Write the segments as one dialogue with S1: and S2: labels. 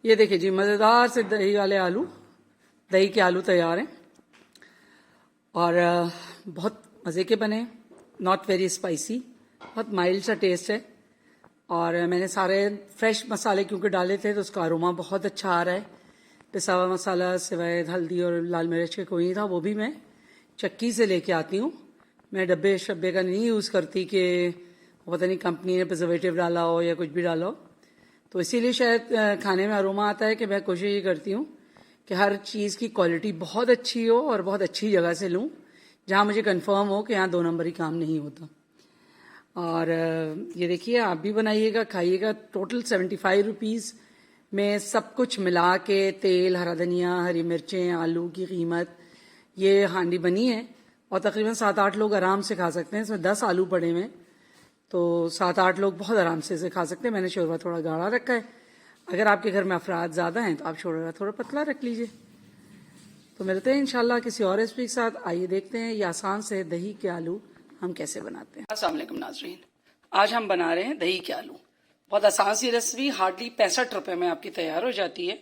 S1: ये देखिए जी, मज़ेदार से दही वाले आलू, दही के आलू तैयार हैं और बहुत मज़े के बने। नॉट वेरी स्पाइसी, बहुत माइल्ड सा टेस्ट है। और मैंने सारे फ्रेश मसाले क्योंकि डाले थे तो उसका अरोमा बहुत अच्छा आ रहा है। पिसा हुआ मसाला सिवाय हल्दी और लाल मिर्च के कोई नहीं था, वो भी मैं चक्की से लेके आती हूँ। मैं डब्बे शब्बे का नहीं यूज़ करती कि पता नहीं कंपनी ने प्रिजर्वेटिव डाला हो या कुछ भी डाला हो, तो इसीलिए शायद खाने में अरोमा आता है कि मैं कोशिश ये करती हूँ कि हर चीज़ की क्वालिटी बहुत अच्छी हो और बहुत अच्छी जगह से लूँ जहाँ मुझे कंफर्म हो कि यहाँ 2 नंबरी काम नहीं होता। और ये देखिए, आप भी बनाइएगा, खाइएगा। टोटल 75 रुपीज़ में सब कुछ मिला के, तेल, हरा धनिया, हरी मिर्चें, आलू की कीमत, ये हांडी बनी है। और तकरीबन 7-8 लोग आराम से खा सकते हैं। इसमें 10 आलू पड़े हुए हैं, तो 7-8 लोग बहुत आराम से इसे खा सकते हैं। मैंने शोरबा थोड़ा गाढ़ा रखा है। अगर आपके घर में अफराद ज़्यादा हैं तो आप शोरबा थोड़ा पतला रख लीजिए। तो मिलते हैं इंशाल्लाह किसी और रेसिपी के साथ। आइए देखते हैं ये आसान से दही के आलू हम कैसे बनाते हैं। अस्सलाम वालेकुम नाज़रीन, आज हम बना रहे हैं दही के आलू। बहुत आसान सी रेसिपी, हार्डली 65 रुपये में आपकी तैयार हो जाती है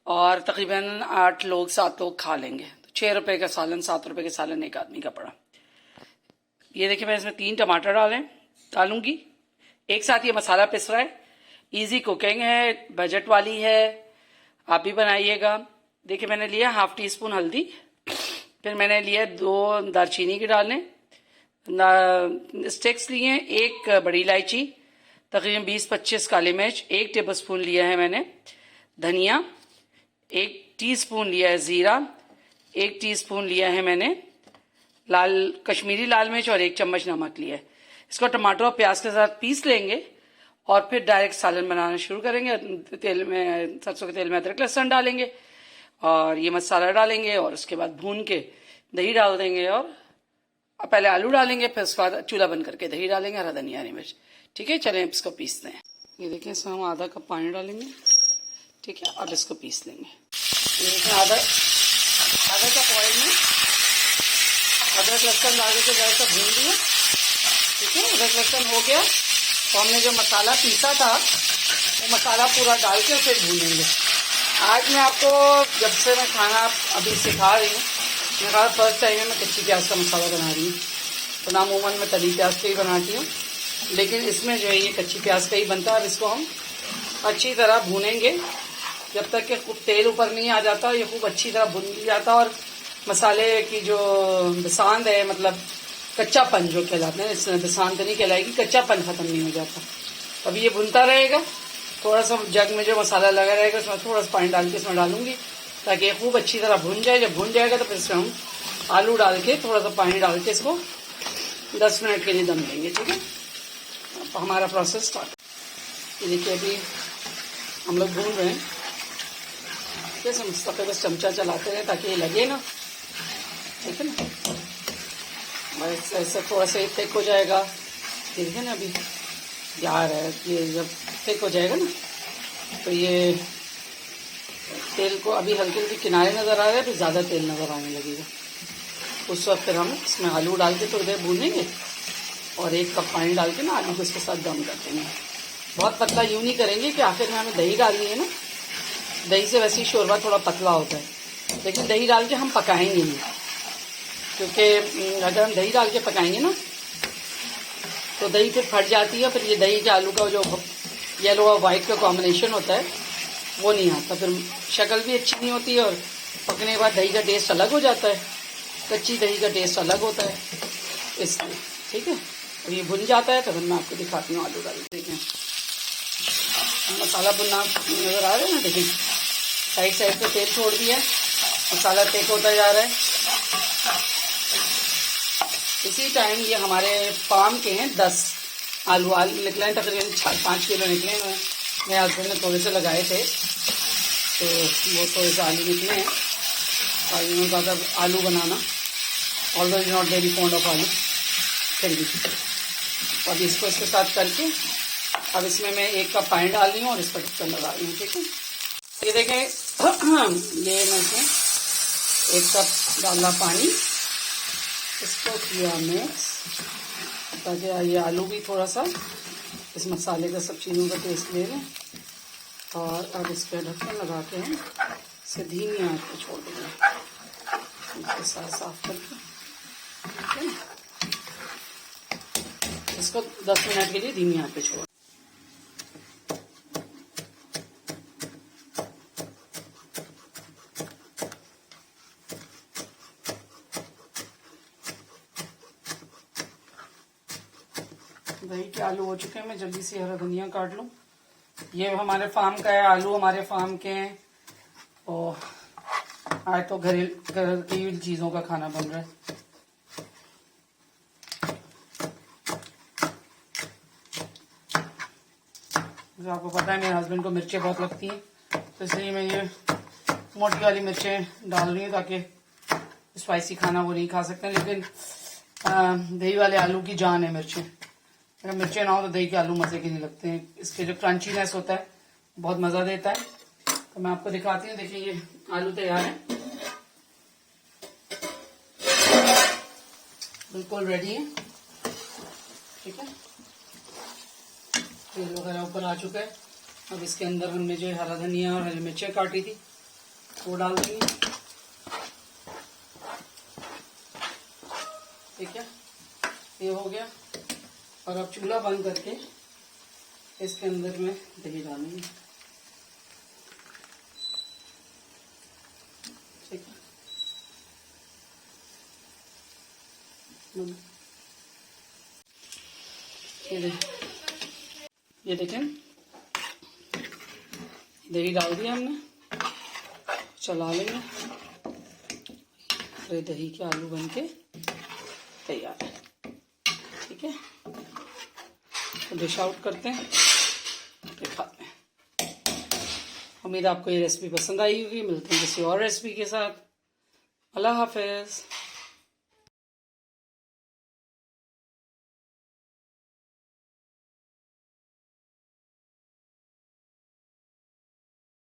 S1: और तकरीबन 8 लोग 7 लोग खा लेंगे। तो 6 रुपये का सालन, 7 रुपये के सालन एक आदमी का पड़ा। ये देखिए, मैं इसमें 3 टमाटर डालूंगी। एक साथ ये मसाला पिस रहा है। इजी कुकिंग है, बजट वाली है, आप भी बनाइएगा। देखिए, मैंने लिया ½ टीस्पून हल्दी, फिर मैंने लिया 2 दालचीनी के डालने, स्टिक्स लिए, 1 बड़ी इलायची, तकरीबन 20-25 काली मिर्च, 1 टेबलस्पून लिया है मैंने धनिया, 1 टीस्पून लिया है ज़ीरा, 1 टीस्पून लिया है मैंने कश्मीरी लाल मिर्च और 1 चम्मच नमक लिया है। इसको टमाटर और प्याज के साथ पीस लेंगे और फिर डायरेक्ट सालन बनाना शुरू करेंगे। तेल में, सरसों के तेल में अदरक लहसुन डालेंगे और ये मसाला डालेंगे और उसके बाद भून के दही डाल देंगे। और पहले आलू डालेंगे, फिर उसके बाद चूल्हा बंद करके दही डालेंगे, हरा धनिया, हरी मिर्च। ठीक है, चलें इसको पीसते हैं। ये देखें, इसमें हम आधा कप पानी डालेंगे। ठीक है, अब इसको पीस लेंगे। ये देखें, आधा कप ऑयल में अदरक लहसुन डाल के जैसा भून लिया। ठीक है, अदरक लहसुन हो गया तो हमने जो मसाला पीसा था वो मसाला पूरा डाल के फिर भूनेंगे। आज मैं आपको, जब से मैं खाना अभी सिखा रही हूँ, मैं कहा फर्स्ट टाइम में कच्ची प्याज का मसाला बना रही हूँ। तो नामूमन मैं तली प्याज का ही बनाती हूँ, लेकिन इसमें जो है ये कच्ची प्याज का ही बनता है। अब इसको हम अच्छी तरह भूनेंगे जब तक कि खूब तेल ऊपर नहीं आ जाता। ये खूब अच्छी तरह भुन जाता और मसाले की जो बिसांद है, मतलब कच्चापन जो कहलाते हैं, इसमें बिसांद नहीं कहलाएगी, कच्चापन ख़त्म नहीं हो जाता। अभी ये भुनता रहेगा। थोड़ा सा जग में जो मसाला लगा रहेगा उसमें थोड़ा सा पानी डाल के इसमें डालूंगी ताकि ये खूब अच्छी तरह भुन जाए। जब भुन जाएगा तो फिर इसमें हम आलू डाल के, थोड़ा सा पानी डाल के इसको 10 मिनट के लिए दम देंगे। ठीक है, अब हमारा प्रोसेस स्टार्ट। ये देखिए, अभी हम लोग भून रहे हैं। जैसे मुस्तफ़े बस चमचा चलाते रहे ताकि ये लगे ना। ठीक है ना, बस ऐसे थोड़ा सा थिक हो जाएगा। देखिए ना, अभी यार है, ये जब थिक हो जाएगा ना तो ये तेल को अभी हल्के हल्के किनारे नज़र आ रहे हैं, फिर ज़्यादा तेल नज़र आने लगेगा। उस वक्त फिर हम इसमें आलू डाल के थोड़ी देर भूनेंगे और 1 कप पानी डाल के ना आलू को इसके साथ दम कर देंगे। बहुत पतला यूँ नहीं करेंगे कि आखिर में हमें दही डालनी है ना। दही से वैसे ही शोरबा थोड़ा पतला होता है, लेकिन दही डाल के हम पकाएंगे नहीं, क्योंकि अगर हम दही डाल के पकाएंगे ना तो दही फिर फट जाती है। फिर ये दही के आलू का जो येलो और वाइट का कॉम्बिनेशन होता है वो नहीं आता, फिर शक्ल भी अच्छी नहीं होती है और पकने के बाद दही का टेस्ट अलग हो जाता है। कच्ची दही का टेस्ट अलग होता है इसलिए। ठीक है, और ये भुन जाता है तो फिर मैं आपको दिखाती हूँ आलू डाल। देखें, मसाला भुनना नज़र आ रहा है ना। देखें, साइड साइड पे तेल छोड़ दिया, मसाला टेक होता जा रहा है। इसी टाइम ये हमारे फार्म के हैं 10 आलू निकले हैं, तकरीबन 5 किलो निकले हैं। मेरे हस्बैंड ने थोड़े से लगाए थे तो वो थोड़े से आलू निकले हैं। और इन्होंने कहा था आलू बनाना, although is not very fond of आलू, फिर भी। अब इसको इसके साथ करके अब इसमें मैं 1 कप पानी डाल रही हूँ और इस पर ढक्कन लगा रही हूँ। ठीक है, ये देखें, ये मैं इसमें 1 कप डाला पानी, इसको किया मिक्स ताकि ये आलू भी थोड़ा सा इस मसाले का, सब चीज़ों का टेस्ट ले लें। और अब इस पर ढक्कन लगा के हम इसे धीमी आंच पे छोड़ देंगे। इसके साथ साफ करके, ठीक है, इसको 10 मिनट के लिए धीमी आंच पे छोड़। दही के आलू हो चुके हैं। मैं जल्दी से हरा धनिया काट लूं। ये हमारे फार्म का है, आलू हमारे फार्म के हैं और आज तो घर की चीजों का खाना बन रहा है। तो आपको पता है मेरे हस्बैंड को मिर्चें बहुत लगती हैं, तो इसलिए मैं ये मोटी वाली मिर्चें डाल रही हूँ ताकि स्पाइसी खाना वो नहीं खा सकते। लेकिन दही वाले आलू की जान है मिर्चें। अगर मिर्चें ना हो तो दही के आलू मजे के नहीं लगते हैं। इसके जो क्रंचीनेस होता है बहुत मजा देता है। तो मैं आपको दिखाती हूँ। देखिए ये आलू तैयार है, बिल्कुल रेडी है, ठीक है। तेल वगैरह ऊपर आ चुका है। अब इसके अंदर हमने जो हरा धनिया और हरी मिर्चें काटी थी वो डाल देंगे, ठीक है। ये हो गया। और अब चूल्हा बंद करके इसके अंदर में दही डालेंगे, ठीक है। ये देखें दही डाल दिया हमने, चला लेंगे। अरे दही के आलू बनके तैयार है, ठीक है। तो डिश आउट करते हैं, दिखाते हैं। उम्मीद आपको ये रेसिपी पसंद आई होगी। मिलते हैं किसी और रेसिपी के साथ। अल्लाह हाफिज।